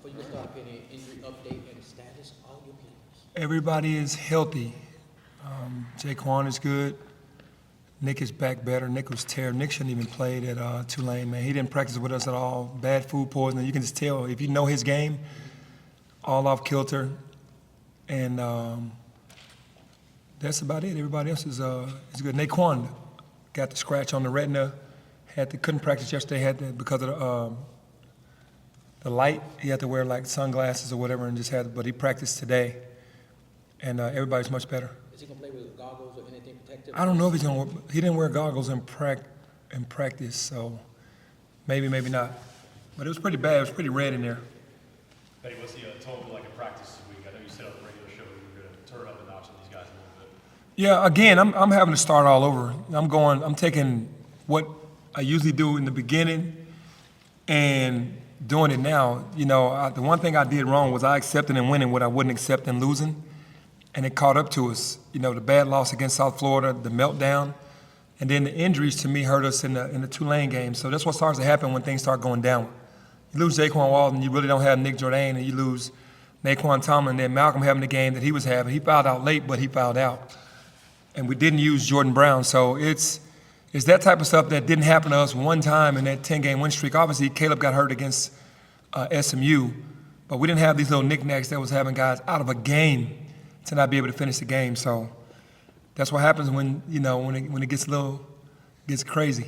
Before you get started, any injury update and status, all your players? Everybody is healthy. Jaquan is good. Nick is back better. Nick was terrible. Nick shouldn't even played at Tulane, man. He didn't practice with us at all. Bad food poisoning. You can just tell if you know his game, all off kilter. And that's about it. Everybody else is good. Naquan got the scratch on the retina. Couldn't practice yesterday. Because of the light. He had to wear like sunglasses or whatever, and but he practiced today. And everybody's much better. Is he gonna play with goggles or anything protective? I don't know if he's gonna. He didn't wear goggles in practice, so maybe not. But it was pretty bad. It was pretty red in there. Betty, what's the total like in practice this week? I know you said on the radio show you were going to turn up a notch on these guys a little bit. Yeah, again, I'm having to start all over. I'm taking what I usually do in the beginning and doing it now. You know, the one thing I did wrong was I accepted in winning what I wouldn't accept in losing. And it caught up to us. You know, the bad loss against South Florida, the meltdown, and then the injuries to me hurt us in the Tulane game. So that's what starts to happen when things start going down. You lose Jaquan Walden, you really don't have Nick Jordan, and you lose Naquan Tomlin, and then Malcolm having the game that he was having. He fouled out late, but he fouled out. And we didn't use Jordan Brown. So it's that type of stuff that didn't happen to us one time in that 10-game win streak. Obviously, Caleb got hurt against SMU, but we didn't have these little knickknacks that was having guys out of a game to not be able to finish the game. So that's what happens when it gets crazy.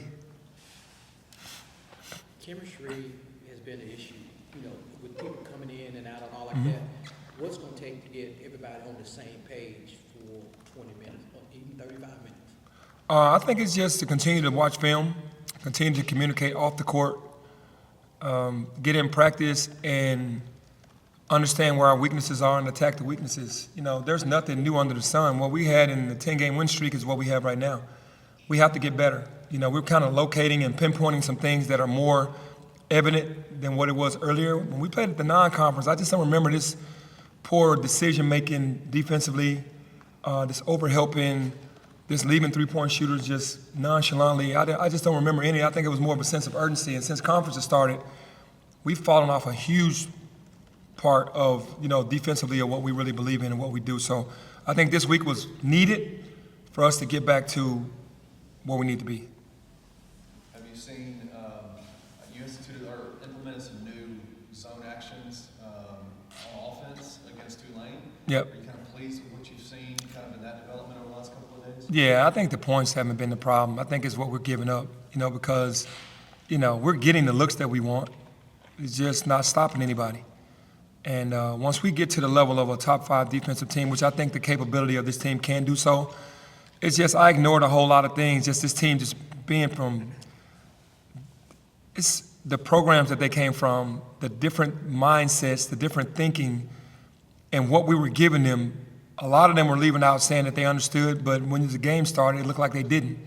Chemistry has been an issue, with people coming in and out and all like that. What's gonna take to get everybody on the same page for 20 minutes or even 35 minutes? I think it's just to continue to watch film, continue to communicate off the court, get in practice and understand where our weaknesses are and attack the weaknesses. You know, there's nothing new under the sun. What we had in the 10-game win streak is what we have right now. We have to get better. You know, we're kind of locating and pinpointing some things that are more evident than what it was earlier. When we played at the non-conference, I just don't remember this poor decision-making defensively, this over-helping, this leaving three-point shooters just nonchalantly. I just don't remember any. I think it was more of a sense of urgency. And since conference has started, we've fallen off a huge part of, defensively of what we really believe in and what we do. So I think this week was needed for us to get back to where we need to be. Have you seen, you instituted or implemented some new zone actions on offense against Tulane? Yep. Are you kind of pleased with what you've seen kind of in that development over the last couple of days? Yeah, I think the points haven't been the problem. I think it's what we're giving up, because, we're getting the looks that we want. It's just not stopping anybody. And once we get to the level of a top 5 defensive team, which I think the capability of this team can do so, it's just I ignored a whole lot of things. Just this team just being from it's the programs that they came from, the different mindsets, the different thinking, and what we were giving them. A lot of them were leaving out saying that they understood, but when the game started, it looked like they didn't.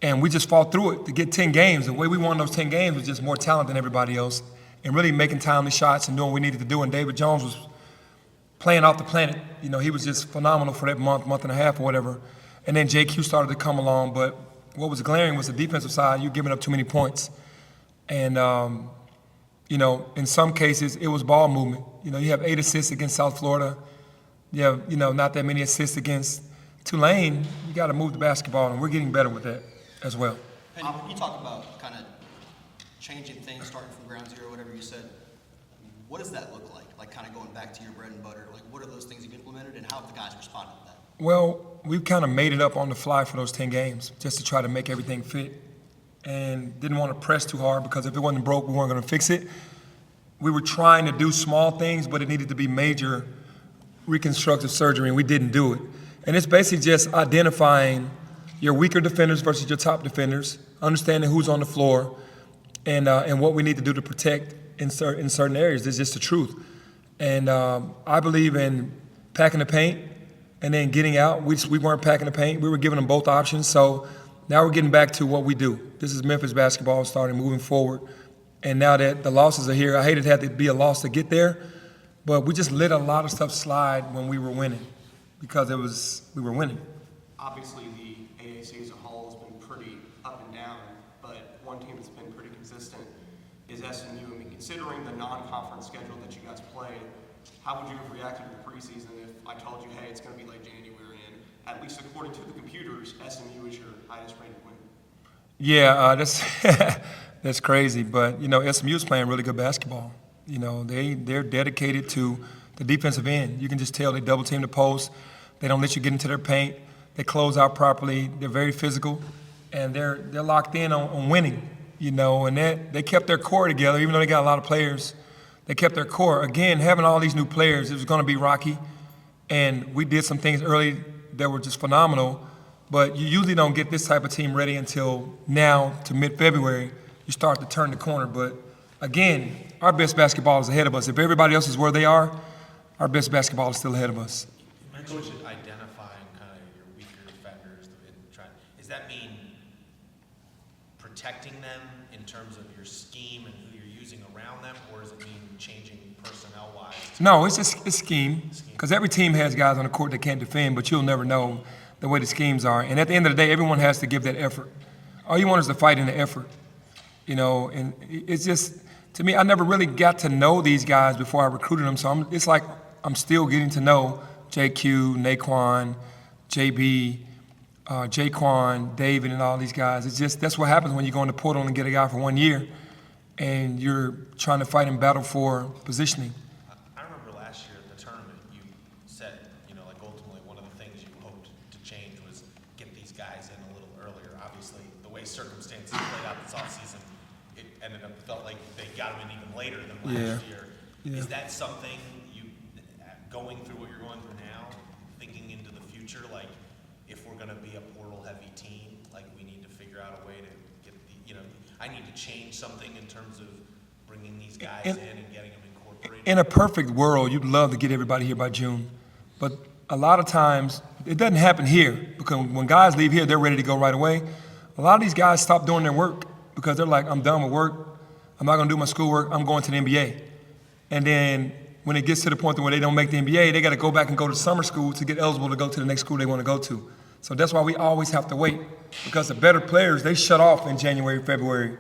And we just fought through it to get 10 games. The way we won those 10 games was just more talent than everybody else, and really making timely shots and doing what we needed to do. And David Jones was playing off the planet. He was just phenomenal for that month and a half or whatever. And then JQ started to come along. But what was glaring was the defensive side. You're giving up too many points. And, in some cases, it was ball movement. You have 8 assists against South Florida. You have, not that many assists against Tulane. You got to move the basketball, and we're getting better with that as well. Penny, when you talk about kind of changing things, starting from ground zero, whatever you said, what does that look like? Like kind of going back to your bread and butter. Like what are those things you've implemented and how have the guys responded to that? Well, we've kind of made it up on the fly for those 10 games just to try to make everything fit, and didn't want to press too hard because if it wasn't broke, we weren't going to fix it. We were trying to do small things, but it needed to be major reconstructive surgery, and we didn't do it. And it's basically just identifying your weaker defenders versus your top defenders, understanding who's on the floor, and what we need to do to protect in certain areas. It's just the truth. And I believe in packing the paint and then getting out. We weren't packing the paint. We were giving them both options. So now we're getting back to what we do. This is Memphis basketball starting moving forward. And now that the losses are here, I hate it had to be a loss to get there, but we just let a lot of stuff slide when we were winning because we were winning. Obviously, the AAC as a whole has been pretty up and down, but one team that's been pretty consistent is SMU. I mean, considering the non-conference schedule that you guys play, how would you have reacted in the preseason if I told you, hey, it's going to be late January, and at least according to the computers, SMU is your highest rated win? Yeah, that's that's crazy. But SMU is playing really good basketball. They're dedicated to the defensive end. You can just tell they double team the post. They don't let you get into their paint. They close out properly. They're very physical, and they're locked in on winning. And they kept their core together, even though they got a lot of players. They kept their core. Again, having all these new players, it was going to be rocky, and we did some things early that were just phenomenal. But you usually don't get this type of team ready until now to mid-February. You start to turn the corner. But again, our best basketball is ahead of us. If everybody else is where they are, our best basketball is still ahead of us. You mentioned identifying kind of your weaker defenders. Does that mean protecting them in terms of your scheme and who you're using around them, or does it mean changing personnel-wise? No, it's scheme. Because every team has guys on the court that can't defend, but you'll never know the way the schemes are. And at the end of the day, everyone has to give that effort. All you want is to fight in the effort. And it's just, to me, I never really got to know these guys before I recruited them. So it's like I'm still getting to know JQ, Naquan, JB, Jaquan, David, and all these guys. It's just, that's what happens when you go in the portal and get a guy for 1 year and you're trying to fight and battle for positioning. I remember last year at the tournament, you said, like ultimately one of the things you hoped to change was get these guys in a little earlier. Obviously, the way circumstances played out this offseason, it ended up felt like they got them in even later than last year. Yeah. Is that something you, going through what you're going through now, thinking into the future, like if we're going to be a portal-heavy team, like we need to figure out a way to get I need to change something in terms of bringing these guys in and getting them incorporated? In a perfect world, you'd love to get everybody here by June. But a lot of times, it doesn't happen here because when guys leave here, they're ready to go right away. A lot of these guys stop doing their work because they're like, I'm done with work. I'm not going to do my schoolwork. I'm going to the NBA. And then when it gets to the point where they don't make the NBA, they got to go back and go to summer school to get eligible to go to the next school they want to go to. So that's why we always have to wait, because the better players, they shut off in January, February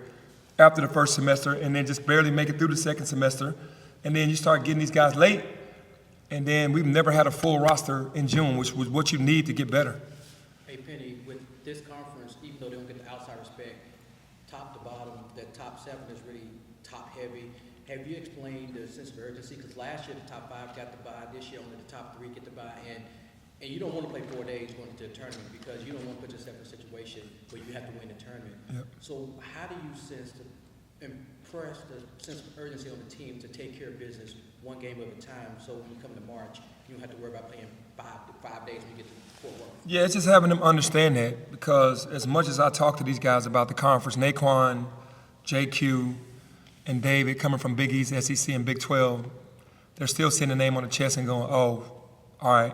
after the first semester, and then just barely make it through the second semester. And then you start getting these guys late, and then we've never had a full roster in June, which was what you need to get better. Hey, Penny, with this conference, even though they don't get the outside respect, top to bottom, that top 7 is really top-heavy. Have you explained the sense of urgency? Because last year the top 5 got the bye, this year only the top 3 get the bye, and you don't want to play 4 days going into a tournament because you don't want to put yourself in a situation where you have to win the tournament. Yep. So how do you impress the sense of urgency on the team to take care of business one game at a time, so when you come to March, you don't have to worry about playing five days when you get to Fort Worth? Yeah, it's just having them understand that, because as much as I talk to these guys about the conference, Naquan, JQ, and David coming from Big East, SEC, and Big 12, they're still seeing the name on the chest and going, oh, all right.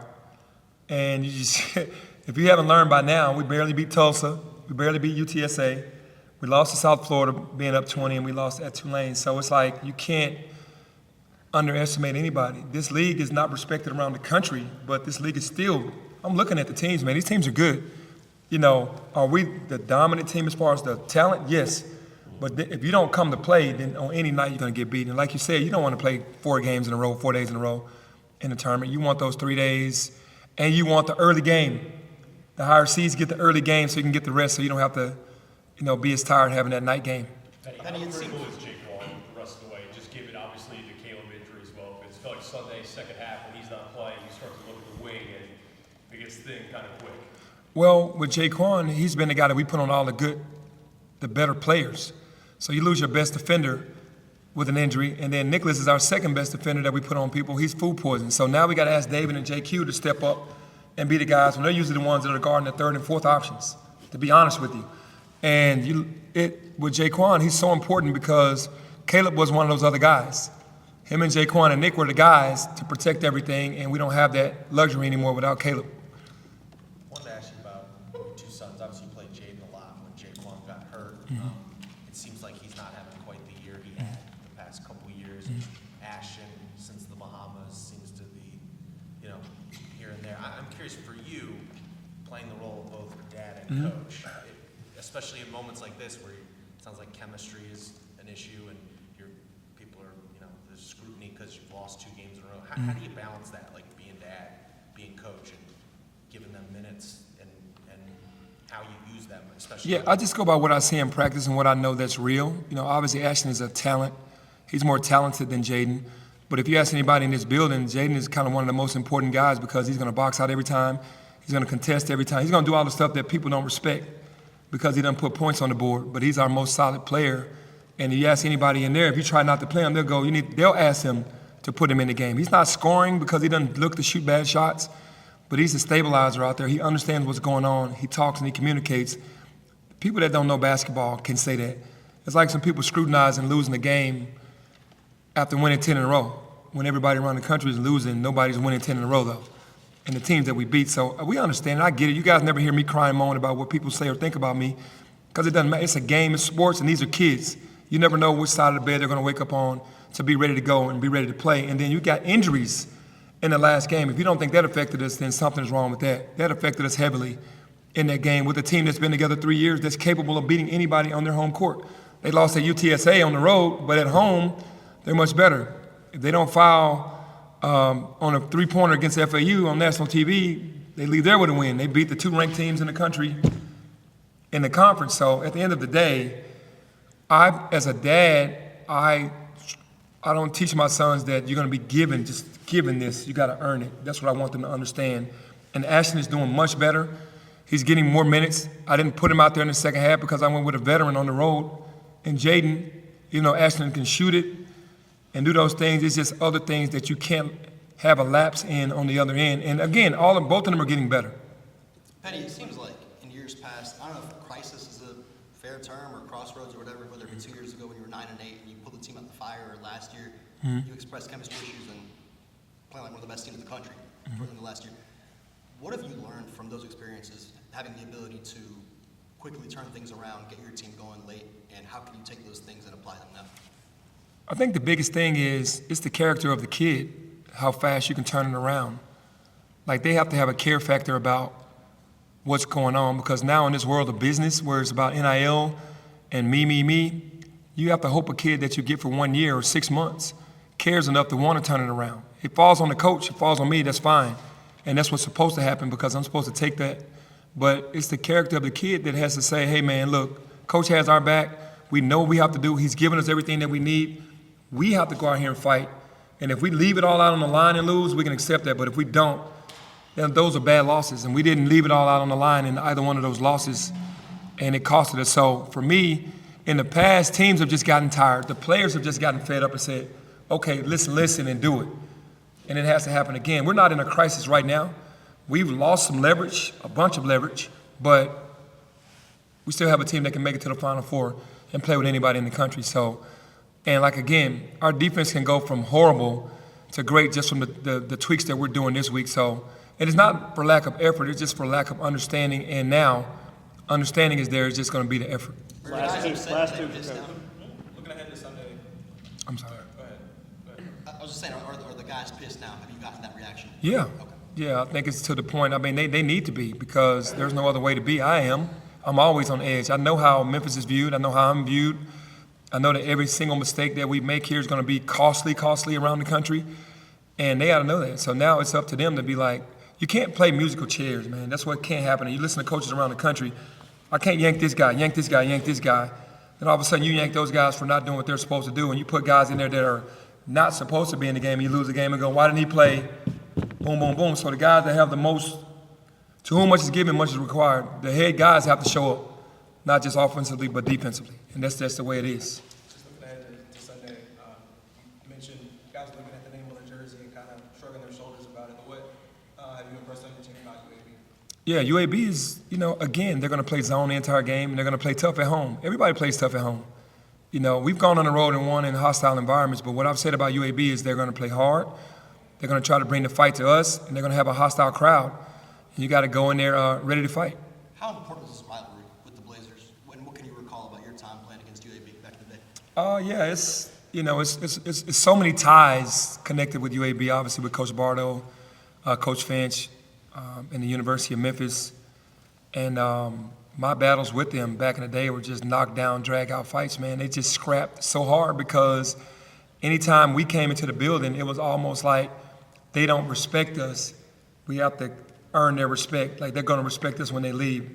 And you just, if you haven't learned by now, we barely beat Tulsa, we barely beat UTSA, we lost to South Florida being up 20, and we lost at Tulane. So it's like you can't underestimate anybody. This league is not respected around the country, but this league is still, I'm looking at the teams, man. These teams are good. Are we the dominant team as far as the talent? Yes. But if you don't come to play, then on any night you're going to get beaten. And like you said, you don't want to play 4 games in a row, 4 days in a row in the tournament. You want those 3 days, and you want the early game. The higher seeds get the early game so you can get the rest, so you don't have to, be as tired having that night game. How critical is Jake Wall the rest of the way? Just given, obviously, the Caleb injury as well. It's felt like Sunday, second half, when he's not playing, you start to look at the wing, and it gets thin kind of quick. Well, with Jaquan, he's been the guy that we put on all the better players. So you lose your best defender with an injury, and then Nicholas is our second best defender that we put on people. He's food poison. So now we got to ask David and JQ to step up and be the guys when they're usually the ones that are guarding the 3rd and 4th options, to be honest with you. And with Jaquan, he's so important because Caleb was one of those other guys. Him and Jaquan and Nick were the guys to protect everything, and we don't have that luxury anymore without Caleb. I wanted to ask you about your 2 sons. Obviously, you played Jaden a lot when Jaquan got hurt. It seems like he's not having quite the year he had the past couple of years. Ashton, since the Bahamas, seems to be, here and there. I'm curious for you, playing the role of both dad and coach, especially in moments like this where it sounds like chemistry is an issue and there's scrutiny because you've lost 2 games in a row. How do you balance that, like being dad, being coach, and giving them minutes and how you use them, especially? Yeah, I just go by what I see in practice and what I know that's real. You know, obviously Ashton is a talent. He's more talented than Jaden. But if you ask anybody in this building, Jaden is kind of one of the most important guys because he's going to box out every time. He's going to contest every time. He's going to do all the stuff that people don't respect because he doesn't put points on the board. But he's our most solid player. And if you ask anybody in there, if you try not to play him, they'll ask him to put him in the game. He's not scoring because he doesn't look to shoot bad shots, but he's a stabilizer out there. He understands what's going on. He talks and he communicates. People that don't know basketball can say that. It's like some people scrutinizing losing a game after winning 10 in a row. When everybody around the country is losing, nobody's winning 10 in a row, though. And the teams that we beat. So we understand it. I get it. You guys never hear me cry and moan about what people say or think about me because it doesn't matter. It's a game, it's sports, and these are kids. You never know which side of the bed they're going to wake up on to be ready to go and be ready to play. And then you got injuries in the last game. If you don't think that affected us, then something's wrong with that. That affected us heavily in that game with a team that's been together 3 years that's capable of beating anybody on their home court. They lost at UTSA on the road, but at home, they're much better. If they don't foul on a three-pointer against FAU on national TV, they leave there with a win. They beat the 2 ranked teams in the country in the conference. So at the end of the day, as a dad, I don't teach my sons that you're going to be given this. You got to earn it. That's what I want them to understand. And Ashton is doing much better. He's getting more minutes. I didn't put him out there in the second half because I went with a veteran on the road. And Jaden, Ashton can shoot it and do those things. It's just other things that you can't have a lapse in on the other end. And again, both of them are getting better. Penny, it seems like in years past, I don't know if crisis is a fair term or crossroads or whatever, whether it be 2 years ago when you were 9-8 and you pulled the team out the fire, or last year you expressed chemistry issues and playing like one of the best teams in the country for the last year. What have you learned from those experiences, having the ability to quickly turn things around, get your team going late, and how can you take those things and apply them now? I think the biggest thing is it's the character of the kid, how fast you can turn it around. Like they have to have a care factor about what's going on because now in this world of business where it's about NIL and me, you have to hope a kid that you get for 1 year or 6 months cares enough to want to turn it around. It falls on the coach, it falls on me, that's fine. And that's what's supposed to happen because I'm supposed to take that. But it's the character of the kid that has to say, hey man, look, coach has our back. We know what we have to do. He's given us everything that we need. We have to go out here and fight. And if we leave it all out on the line and lose, we can accept that. But if we don't, then those are bad losses. And we didn't leave it all out on the line in either one of those losses, and it costed us. So for me, in the past, teams have just gotten tired. The players have just gotten fed up and said, okay, listen and do it. And it has to happen again. We're not in a crisis right now. We've lost some leverage, a bunch of leverage, but we still have a team that can make it to the Final Four and play with anybody in the country. So, and like again, our defense can go from horrible to great just from the tweaks that we're doing this week. So it is not for lack of effort, it's just for lack of understanding. And now, understanding is there, it's just going to be the effort. Last two. Looking ahead to Sunday. I'm sorry. Go ahead. I was just saying, are the guys pissed now? Have you gotten that reaction? Yeah. Okay. Yeah, I think it's to the point. I mean, they need to be because there's no other way to be. I am. I'm always on edge. I know how Memphis is viewed. I know how I'm viewed. I know that every single mistake that we make here is going to be costly around the country. And they got to know that. So now it's up to them to be like, you can't play musical chairs, man. That's what can't happen. And you listen to coaches around the country, I can't yank this guy. Then all of a sudden you yank those guys for not doing what they're supposed to do. And you put guys in there that are not supposed to be in the game. You lose the game and go, why didn't he play? Boom, boom, boom. So the guys that have the most, to whom much is given, much is required. The head guys have to show up, not just offensively, but defensively. And that's the way it is. Just looking ahead to Sunday, you mentioned guys looking at the name on the jersey and kind of shrugging their shoulders about it. But what have you impressed on your team about UAB? Yeah, UAB is, again, they're going to play zone the entire game, and they're going to play tough at home. Everybody plays tough at home. We've gone on the road and won in hostile environments, but what I've said about UAB is they're going to play hard. They're going to try to bring the fight to us, and they're going to have a hostile crowd. And you got to go in there ready to fight. How important is this rivalry with the Blazers? And what can you recall about your time playing against UAB back in the day? Yeah, it's so many ties connected with UAB, obviously with Coach Bardo, Coach Finch, and the University of Memphis. And my battles with them back in the day were just knockdown, drag-out fights, man. They just scrapped so hard because anytime we came into the building, it was almost like they don't respect us. We have to earn their respect. Like they're going to respect us when they leave.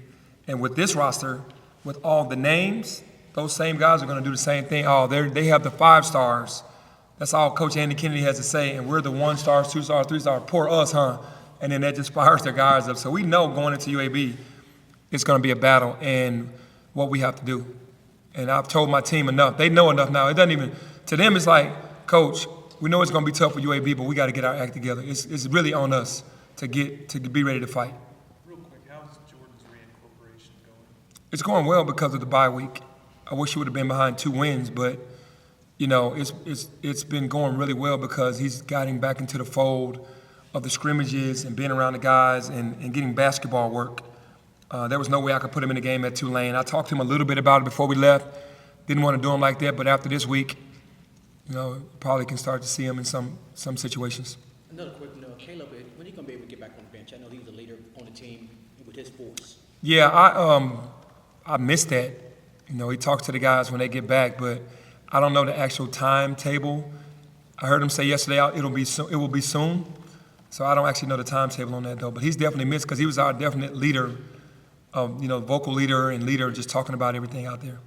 And with this roster, with all the names, those same guys are going to do the same thing. Oh, they have the 5 stars. That's all Coach Andy Kennedy has to say. And we're the 1 stars, 2 stars, 3 stars. Poor us, huh? And then that just fires their guys up. So we know going into UAB, it's going to be a battle and what we have to do. And I've told my team enough. They know enough now. It doesn't even, to them, it's like, Coach, we know it's going to be tough for UAB, but we got to get our act together. It's really on us to be ready to fight. Real quick, how's Jordan's reincorporation going? It's going well because of the bye week. I wish he would have been behind 2 wins, but you know, it's been going really well because he's getting back into the fold of the scrimmages and being around the guys and getting basketball work. There was no way I could put him in the game at Tulane. I talked to him a little bit about it before we left. Didn't want to do him like that, but after this week, you know, probably can start to see him in some situations. Another quick note, Caleb, when are you going to be able to get back on the bench? I know he was a leader on the team with his force. Yeah, I missed that. You know, he talks to the guys when they get back, but I don't know the actual timetable. I heard him say yesterday it will be soon. So I don't actually know the timetable on that though. But he's definitely missed because he was our definite leader, vocal leader and leader, just talking about everything out there.